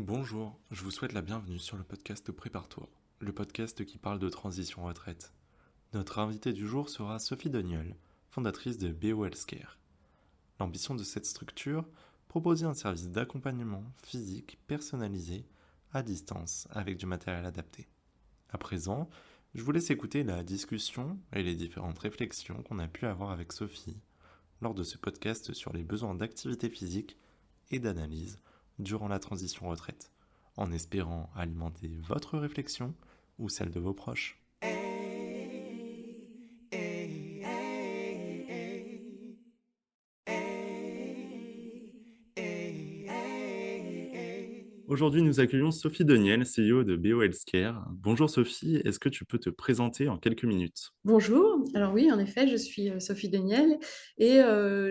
Bonjour, je vous souhaite la bienvenue sur le podcast Prépare-toi, le podcast qui parle de transition retraite. Notre invitée du jour sera Sophie Doniol, fondatrice de BO Healthcare. L'ambition de cette structure, proposer un service d'accompagnement physique personnalisé à distance avec du matériel adapté. À présent, je vous laisse écouter la discussion et les différentes réflexions qu'on a pu avoir avec Sophie lors de ce podcast sur les besoins d'activité physique et d'analyse durant la transition retraite, en espérant alimenter votre réflexion ou celle de vos proches. Aujourd'hui, nous accueillons Sophie Doniel, CEO de BO Healthcare. Bonjour Sophie, est-ce que tu peux te présenter en quelques minutes? Bonjour, alors oui, en effet, je suis Sophie Deniel et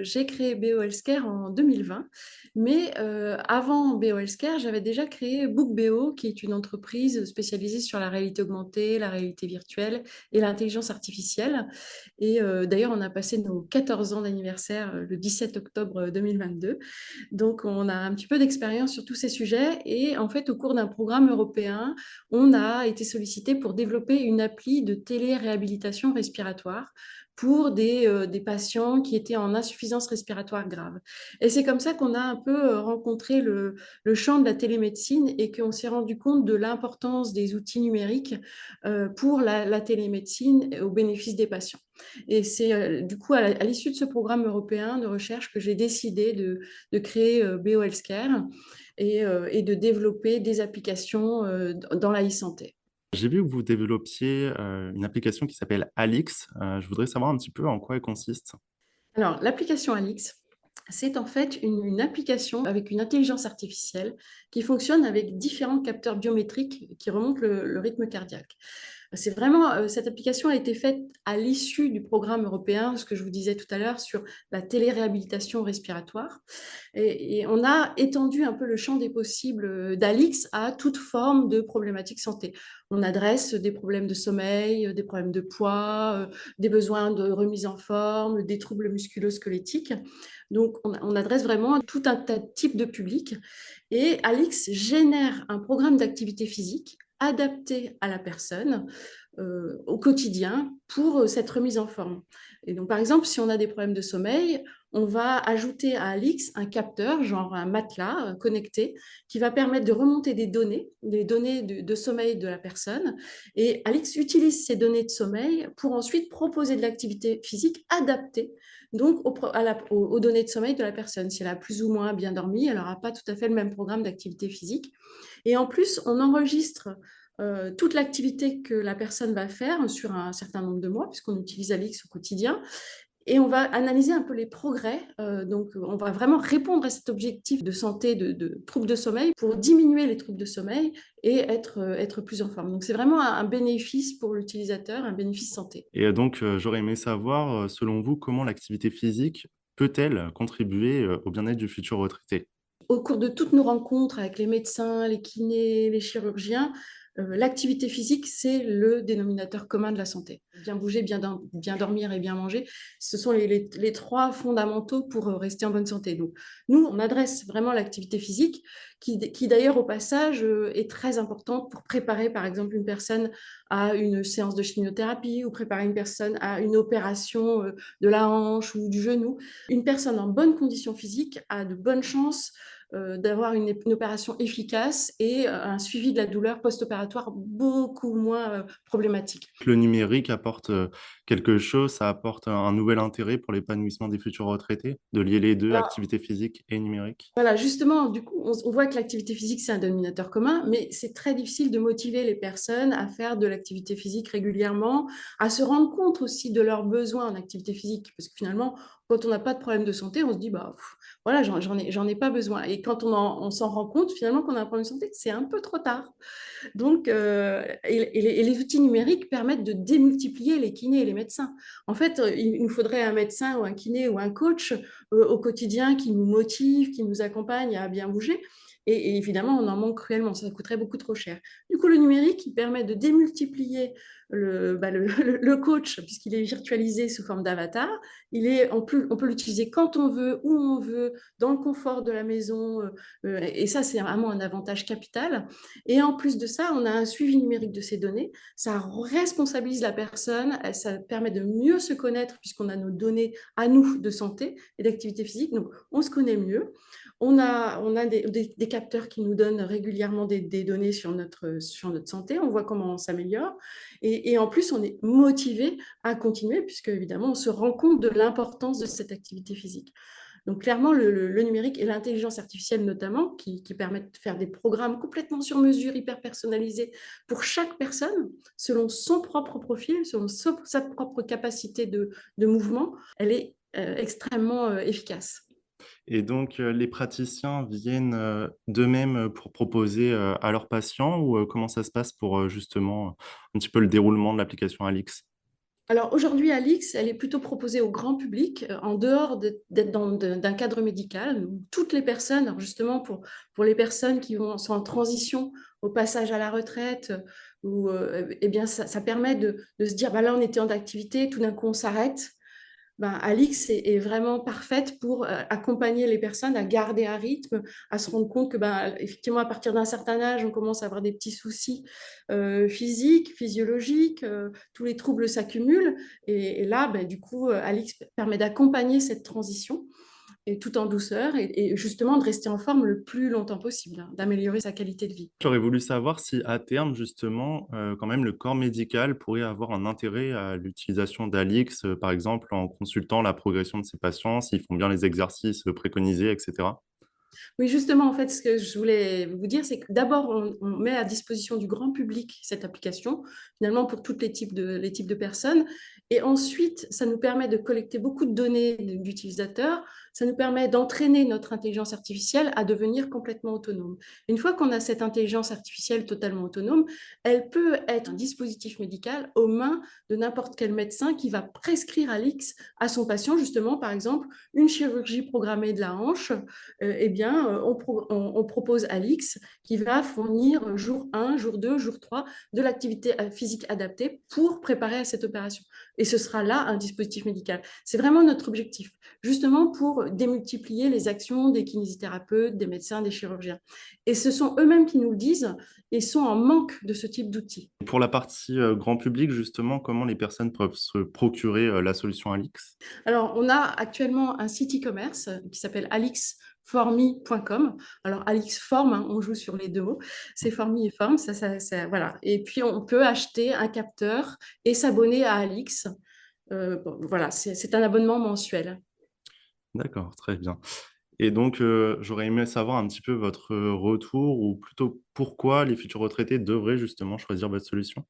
j'ai créé BO Healthcare en 2020. Mais avant BO Healthcare, j'avais déjà créé BookBO, qui est une entreprise spécialisée sur la réalité augmentée, la réalité virtuelle et l'intelligence artificielle. Et d'ailleurs, on a passé nos 14 ans d'anniversaire le 17 octobre 2022. Donc, on a un petit peu d'expérience sur tous ces sujets. Et en fait, au cours d'un programme européen, on a été sollicité pour développer une appli de téléréhabilitation respiratoire pour des patients qui étaient en insuffisance respiratoire grave. Et c'est comme ça qu'on a un peu rencontré le champ de la télémédecine et qu'on s'est rendu compte de l'importance des outils numériques pour la télémédecine au bénéfice des patients. Et c'est du coup à l'issue de ce programme européen de recherche que j'ai décidé de créer BO Healthcare et de développer des applications dans la e-santé. J'ai vu que vous développiez une application qui s'appelle Alix. Je voudrais savoir un petit peu en quoi elle consiste. Alors, l'application Alix, c'est en fait une application avec une intelligence artificielle qui fonctionne avec différents capteurs biométriques qui remontent le rythme cardiaque. C'est vraiment, cette application a été faite à l'issue du programme européen, ce que je vous disais tout à l'heure sur la téléréhabilitation respiratoire. Et on a étendu un peu le champ des possibles d'Alix à toute forme de problématiques santé. On adresse des problèmes de sommeil, des problèmes de poids, des besoins de remise en forme, des troubles musculo-squelettiques. Donc, on adresse vraiment tout un tas de types de publics. Et Alix génère un programme d'activité physique adapté à la personne au quotidien pour cette remise en forme. Et donc, par exemple, si on a des problèmes de sommeil, on va ajouter à Alix un capteur, genre un matelas connecté, qui va permettre de remonter des données de sommeil de la personne. Et Alix utilise ces données de sommeil pour ensuite proposer de l'activité physique adaptée donc aux données de sommeil de la personne. Si elle a plus ou moins bien dormi, elle n'aura pas tout à fait le même programme d'activité physique. Et en plus, on enregistre toute l'activité que la personne va faire sur un certain nombre de mois, puisqu'on utilise Alix au quotidien. Et on va analyser un peu les progrès. Donc, on va vraiment répondre à cet objectif de santé de troubles de sommeil pour diminuer les troubles de sommeil et être plus en forme. Donc, c'est vraiment un bénéfice pour l'utilisateur, un bénéfice santé. Et donc, j'aurais aimé savoir, selon vous, comment l'activité physique peut-elle contribuer au bien-être du futur retraité? Au cours de toutes nos rencontres avec les médecins, les kinés, les chirurgiens, l'activité physique, c'est le dénominateur commun de la santé. Bien bouger, bien dormir et bien manger, ce sont les trois fondamentaux pour rester en bonne santé. Donc, nous, on adresse vraiment l'activité physique qui d'ailleurs, au passage, est très importante pour préparer, par exemple, une personne à une séance de chimiothérapie ou préparer une personne à une opération de la hanche ou du genou. Une personne en bonne condition physique a de bonnes chances d'avoir une opération efficace et un suivi de la douleur post-opératoire beaucoup moins problématique. Le numérique apporte, quelque chose, ça apporte un nouvel intérêt pour l'épanouissement des futurs retraités, de lier les 2, Alors, activité physique et numérique? voilà, justement, du coup, on voit que l'activité physique, c'est un dénominateur commun, mais c'est très difficile de motiver les personnes à faire de l'activité physique régulièrement, à se rendre compte aussi de leurs besoins en activité physique, parce que finalement, quand on n'a pas de problème de santé, on se dit, bah, voilà, j'en ai pas besoin. Et quand on s'en rend compte, finalement, qu'on a un problème de santé, c'est un peu trop tard. Donc, et les outils numériques permettent de démultiplier les kinés et les médecins. En fait, il nous faudrait un médecin ou un kiné ou un coach au quotidien qui nous motive, qui nous accompagne à bien bouger. et évidemment, on en manque cruellement, ça coûterait beaucoup trop cher. Du coup, le numérique, il permet de démultiplier le coach, puisqu'il est virtualisé sous forme d'avatar. On peut l'utiliser quand on veut, où on veut, dans le confort de la maison, et ça, c'est vraiment un avantage capital. Et en plus de ça, on a un suivi numérique de ces données. Ça responsabilise la personne, ça permet de mieux se connaître puisqu'on a nos données à nous de santé et d'activité physique. Donc, on se connaît mieux. On a des capteurs qui nous donnent régulièrement des données sur notre santé. On voit comment on s'améliore. Et en plus, on est motivé à continuer puisque, évidemment, on se rend compte de l'importance de cette activité physique. Donc clairement, le numérique et l'intelligence artificielle notamment, qui permettent de faire des programmes complètement sur mesure, hyper personnalisés pour chaque personne, selon son propre profil, selon sa propre capacité de mouvement, elle est extrêmement efficace. Et donc, les praticiens viennent d'eux-mêmes pour proposer à leurs patients ou comment ça se passe pour justement un petit peu le déroulement de l'application Alix? Alors aujourd'hui, Alix, elle est plutôt proposée au grand public, en dehors d'être d'un cadre médical, où toutes les personnes, alors justement pour les personnes sont en transition au passage à la retraite, où eh bien, ça permet de se dire, bah là on était en activité, tout d'un coup on s'arrête. Ben, Alix est vraiment parfaite pour accompagner les personnes à garder un rythme, à se rendre compte que, ben, effectivement, à partir d'un certain âge, on commence à avoir des petits soucis physiques, physiologiques, tous les troubles s'accumulent. Et là, ben, du coup, Alix permet d'accompagner cette transition et tout en douceur et justement de rester en forme le plus longtemps possible, hein, d'améliorer sa qualité de vie. J'aurais voulu savoir si à terme, justement, quand même, le corps médical pourrait avoir un intérêt à l'utilisation d'Alix, par exemple, en consultant la progression de ses patients, s'ils font bien les exercices préconisés, etc. Oui, justement, en fait, ce que je voulais vous dire, c'est que d'abord, on met à disposition du grand public cette application, finalement pour tous les types de personnes. Et ensuite, ça nous permet de collecter beaucoup de données d'utilisateurs. Ça nous permet d'entraîner notre intelligence artificielle à devenir complètement autonome. Une fois qu'on a cette intelligence artificielle totalement autonome, elle peut être un dispositif médical aux mains de n'importe quel médecin qui va prescrire Alix à son patient, justement, par exemple, une chirurgie programmée de la hanche eh bien, on propose Alix qui va fournir jour 1, jour 2, jour 3 de l'activité physique adaptée pour préparer à cette opération. Et ce sera là un dispositif médical. C'est vraiment notre objectif, justement pour démultiplier les actions des kinésithérapeutes, des médecins, des chirurgiens. Et ce sont eux-mêmes qui nous le disent et sont en manque de ce type d'outils. Pour la partie grand public, justement, comment les personnes peuvent se procurer la solution Alix? Alors, on a actuellement un site e-commerce qui s'appelle alixformi.com. Alors, Alix Form, hein, on joue sur les deux mots. C'est Formi et Form, voilà. Et puis, on peut acheter un capteur et s'abonner à Alix. Bon, voilà, c'est un abonnement mensuel. D'accord, très bien. Et donc, j'aurais aimé savoir un petit peu votre retour ou plutôt pourquoi les futurs retraités devraient justement choisir votre solution?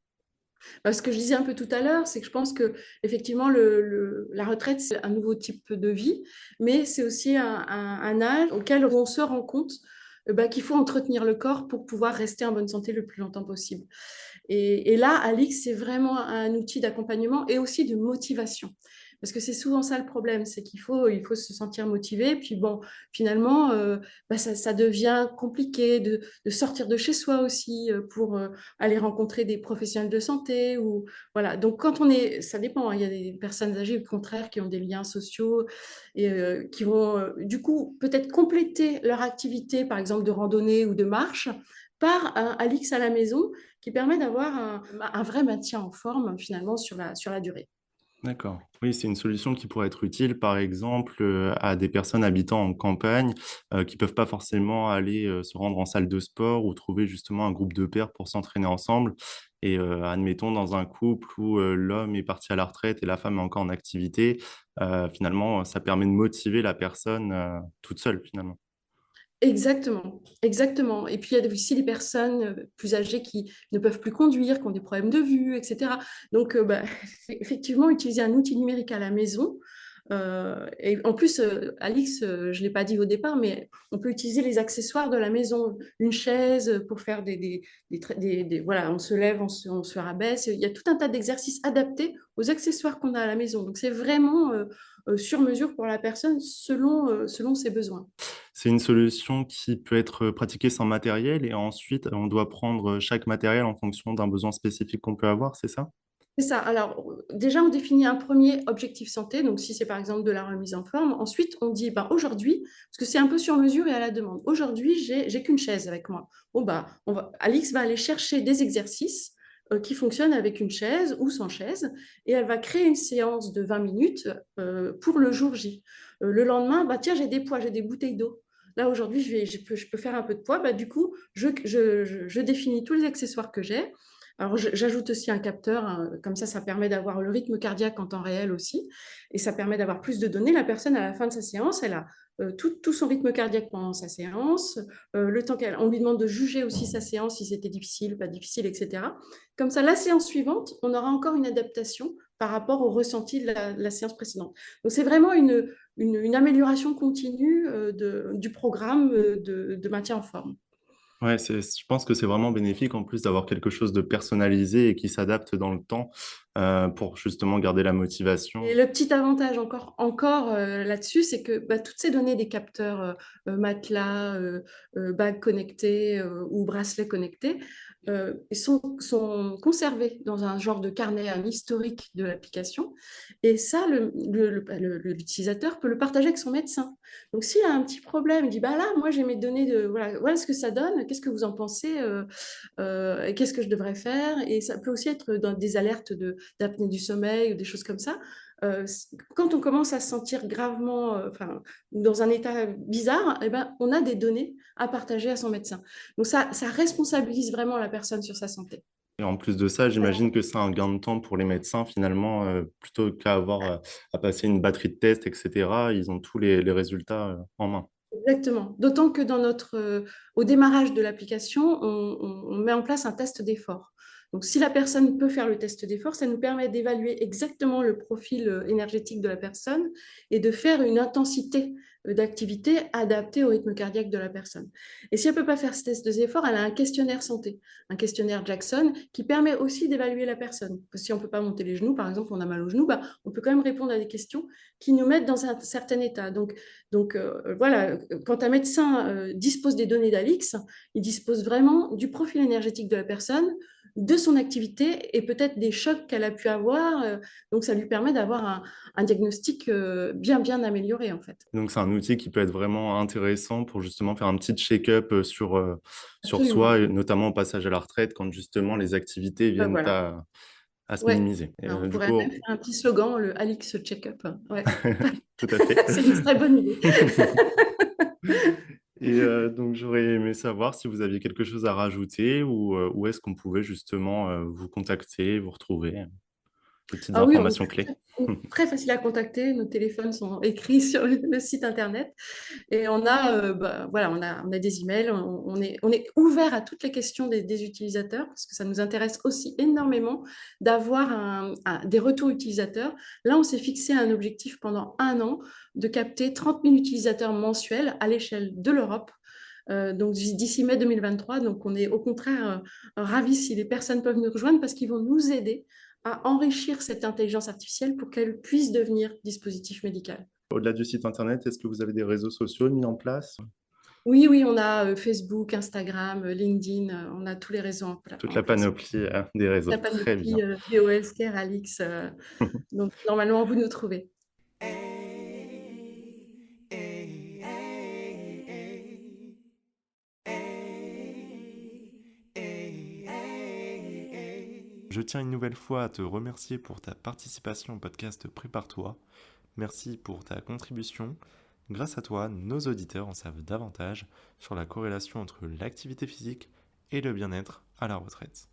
Ce que je disais un peu tout à l'heure, c'est que je pense que effectivement la retraite, c'est un nouveau type de vie, mais c'est aussi un âge auquel on se rend compte qu'il faut entretenir le corps pour pouvoir rester en bonne santé le plus longtemps possible. Et là, Alix, c'est vraiment un outil d'accompagnement et aussi de motivation. Parce que c'est souvent ça le problème, c'est il faut se sentir motivé. Puis bon, finalement, ça devient compliqué de sortir de chez soi aussi pour aller rencontrer des professionnels de santé. Ou, voilà. Donc, ça dépend, hein, il y a des personnes âgées, au contraire, qui ont des liens sociaux et qui vont, du coup, peut-être compléter leur activité, par exemple de randonnée ou de marche, par un Alix à la maison qui permet d'avoir un vrai maintien en forme finalement sur la durée. D'accord. Oui, c'est une solution qui pourrait être utile, par exemple, à des personnes habitant en campagne, qui peuvent pas forcément aller, se rendre en salle de sport ou trouver justement un groupe de pairs pour s'entraîner ensemble et admettons dans un couple où, l'homme est parti à la retraite et la femme est encore en activité, finalement, ça permet de motiver la personne, toute seule, finalement. Exactement, exactement. Et puis il y a aussi des personnes plus âgées qui ne peuvent plus conduire, qui ont des problèmes de vue, etc. Donc, effectivement, utiliser un outil numérique à la maison. Et en plus, Alix, je ne l'ai pas dit au départ, mais on peut utiliser les accessoires de la maison. Une chaise pour faire voilà, on se lève, on se rabaisse. Il y a tout un tas d'exercices adaptés aux accessoires qu'on a à la maison. Donc, c'est vraiment sur mesure pour la personne selon ses besoins. C'est une solution qui peut être pratiquée sans matériel et ensuite on doit prendre chaque matériel en fonction d'un besoin spécifique qu'on peut avoir, c'est ça? C'est ça. Alors, déjà, on définit un premier objectif santé. Donc, si c'est par exemple de la remise en forme, ensuite, on dit ben, aujourd'hui, parce que c'est un peu sur mesure et à la demande, aujourd'hui, j'ai qu'une chaise avec moi. Bon, bah, Alix va aller chercher des exercices qui fonctionnent avec une chaise ou sans chaise et elle va créer une séance de 20 minutes pour le jour J. Le lendemain, bah, tiens, j'ai des poids, j'ai des bouteilles d'eau. Là, aujourd'hui, je peux faire un peu de poids. Bah, du coup, je définis tous les accessoires que j'ai. Alors, j'ajoute aussi un capteur, hein, comme ça permet d'avoir le rythme cardiaque en temps réel aussi, et ça permet d'avoir plus de données. La personne, à la fin de sa séance, elle a tout son rythme cardiaque pendant sa séance, le temps on lui demande de juger aussi sa séance, si c'était difficile, pas difficile, etc. Comme ça, la séance suivante, on aura encore une adaptation par rapport au ressenti de la séance précédente. Donc, c'est vraiment une amélioration continue du programme de maintien en forme. Ouais, je pense que c'est vraiment bénéfique en plus d'avoir quelque chose de personnalisé et qui s'adapte dans le temps pour justement garder la Et motivation. le petit avantage encore là-dessus, c'est que bah, toutes ces données des capteurs matelas, bagues connectées ou bracelets connectés sont conservés dans un genre de carnet, un historique de l'application. Et ça, l'utilisateur peut le partager avec son médecin. Donc, s'il a un petit problème, il dit, bah là, moi, j'ai mes données voilà ce que ça donne, qu'est-ce que vous en pensez, qu'est-ce que je devrais faire? Et ça peut aussi être dans des alertes d'apnée du sommeil ou des choses comme ça. Euh, Quand on commence à se sentir gravement, dans un état bizarre, eh ben, on a des données à partager à son médecin. Donc ça responsabilise vraiment la personne sur sa santé. Et en plus de ça, j'imagine que c'est un gain de temps pour les médecins finalement, plutôt qu'à avoir à passer une batterie de tests, etc. Ils ont tous les résultats en main. Exactement. D'autant que au démarrage de l'application, on met en place un test d'effort. Donc, si la personne peut faire le test d'effort, ça nous permet d'évaluer exactement le profil énergétique de la personne et de faire une intensité d'activité adaptée au rythme cardiaque de la personne. Et si elle ne peut pas faire ce test d'effort, elle a un questionnaire santé, un questionnaire Jackson, qui permet aussi d'évaluer la personne. Parce que si on ne peut pas monter les genoux, par exemple, on a mal aux genoux, bah, on peut quand même répondre à des questions qui nous mettent dans un certain état. Donc voilà, quand un médecin dispose des données d'Alix, il dispose vraiment du profil énergétique de la personne, de son activité et peut-être des chocs qu'elle a pu avoir. Donc ça lui permet d'avoir un diagnostic bien amélioré en fait. Donc c'est un outil qui peut être vraiment intéressant pour justement faire un petit check-up sur Absolument. soi, et notamment au passage à la retraite, quand justement les activités Ben viennent voilà. à se Ouais. minimiser. Et, On du pourrait même coup, faire un petit slogan, le Alix Check-up. Ouais. tout à fait. C'est une très bonne idée. Et donc, j'aurais aimé savoir si vous aviez quelque chose à rajouter ou où est-ce qu'on pouvait justement vous contacter, vous retrouver, des petites Ah oui, on est informations clés. très facile à contacter. Nos téléphones sont écrits sur le site internet. Et on a, voilà, on a des emails, on est ouvert à toutes les questions des utilisateurs parce que ça nous intéresse aussi énormément d'avoir des retours utilisateurs. Là, on s'est fixé un objectif pendant un an de capter 30 000 utilisateurs mensuels à l'échelle de l'Europe. Donc d'ici mai 2023, donc on est au contraire ravis si les personnes peuvent nous rejoindre parce qu'ils vont nous aider à enrichir cette intelligence artificielle pour qu'elle puisse devenir dispositif médical. Au-delà du site internet, est-ce que vous avez des réseaux sociaux mis en place? Oui, on a Facebook, Instagram, LinkedIn, on a tous les réseaux Toute en la place. panoplie des réseaux. La Très panoplie bien. BOLSCare, Alix, donc normalement vous nous trouvez. Je tiens une nouvelle fois à te remercier pour ta participation au podcast Prépare-toi. Merci pour ta contribution. Grâce à toi, nos auditeurs en savent davantage sur la corrélation entre l'activité physique et le bien-être à la retraite.